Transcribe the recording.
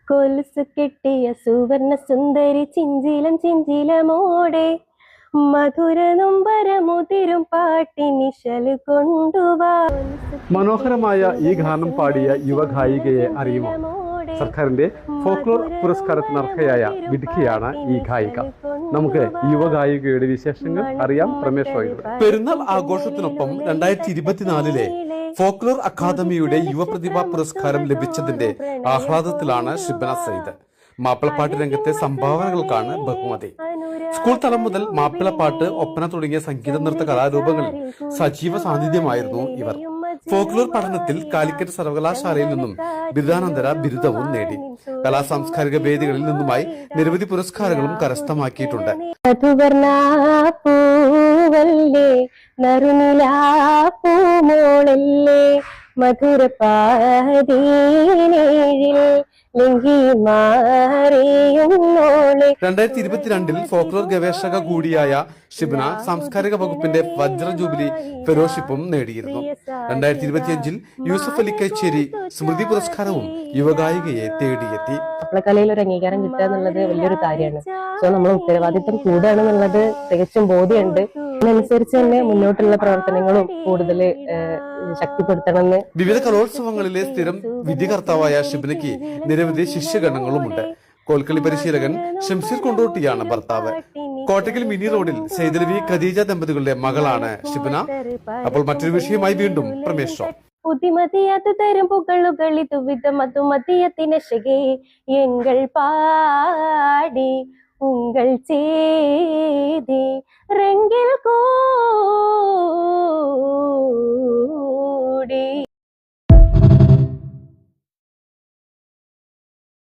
കൊലുസ് കെട്ടിയ സുവർണ സുന്ദരി ചിഞ്ചിലം ചിഞ്ചിലമോടെ മധുര നൊമ്പരമുതിരും പാട്ടിനിശല് കൊണ്ടുവാ. മനോഹരമായ ഈ ഗാനം പാടിയ യുവഗായികയെ അറിയുമോ? സർക്കാരിന്റെ ഫോക്ലോർ പുരസ്കാരത്തിന് അർഹയായ വിഡ്ഢിയാണ് ഈ ഗായിക. നമുക്ക് യുവഗായികയുടെ വിശേഷങ്ങൾ അറിയാം രമേശ് റോയിലൂടെ. പെരുന്നാൾ ആഘോഷത്തിനൊപ്പം 2024 ഫോക്ലോർ അക്കാദമിയുടെ യുവപ്രതിഭാ പുരസ്കാരം ലഭിച്ചതിന്റെ ആഹ്ലാദത്തിലാണ് ഷിബന സയ്യിദ്. മാപ്പിളപ്പാട്ട് രംഗത്തെ സംഭാവനകൾക്കാണ് ബഹുമതി. സ്കൂൾ തലം മുതൽ മാപ്പിളപ്പാട്ട്, ഒപ്പന തുടങ്ങിയ സംഗീത നൃത്ത കലാരൂപങ്ങളിൽ സജീവ സാന്നിധ്യമായിരുന്നു ഇവർ. ഫോക്ലോർ പഠനത്തിൽ കാലിക്കറ്റ് സർവകലാശാലയിൽ നിന്നും ബിരുദാനന്തര ബിരുദവും നേടി. കലാ സാംസ്കാരിക വേദികളിൽ നിന്നുമായി നിരവധി പുരസ്കാരങ്ങളും കരസ്ഥമാക്കിയിട്ടുണ്ട്. മധുരപാതീനേഴിൽ 2022 ഫോക്ലോർ ഗവേഷക കൂടിയായ ഷിബന സാംസ്കാരിക വകുപ്പിന്റെ വജ്ര ജൂബിലി ഫെലോഷിപ്പും നേടിയിരുന്നു. 2025 യൂസഫ് അലി കൈച്ചേരി സ്മൃതി പുരസ്കാരവും യുവഗായികയെ തേടിയെത്തി. മാപ്പിളക്കലയിൽ ഒരു അംഗീകാരം കിട്ടുക എന്നുള്ളത് വലിയൊരു കാര്യമാണ്. സോ നമ്മൾ ഉത്തരവാദിത്വം കൂടുകയാണെന്നുള്ളത് തികച്ചും ബോധ്യമുണ്ട്. അതിനനുസരിച്ച് തന്നെ മുന്നോട്ടുള്ള പ്രവർത്തനങ്ങളും കൂടുതൽ ശക്തിപ്പെടുത്തണമെന്ന്. വിവിധ കലോത്സവങ്ങളിലെ സ്ഥിരം വിധികർത്താവായ ഷിബനയ്ക്ക് നിരവധി ശിഷ്യഗണങ്ങളുമുണ്ട്. കോൽക്കളി പരിശീലകൻ ഷംസീർ കൊണ്ടോട്ടിയാണ് ഭർത്താവ്. കോട്ടക്കൽ മിനി റോഡിൽ സൈദലവി ഖദീജ ദമ്പതികളുടെ മകളാണ് ഷിബന. അപ്പോൾ മറ്റൊരു വിഷയമായി വീണ്ടും പ്രമേശ് ഷോ. പുതിമതിയാതു തരും പുകളുകളിതു വിധമതുമതിയത്തിനശകെ എങ്കൾ പാടി ഉങ്കൾ ചേതി രംഗിൽ കൂടി.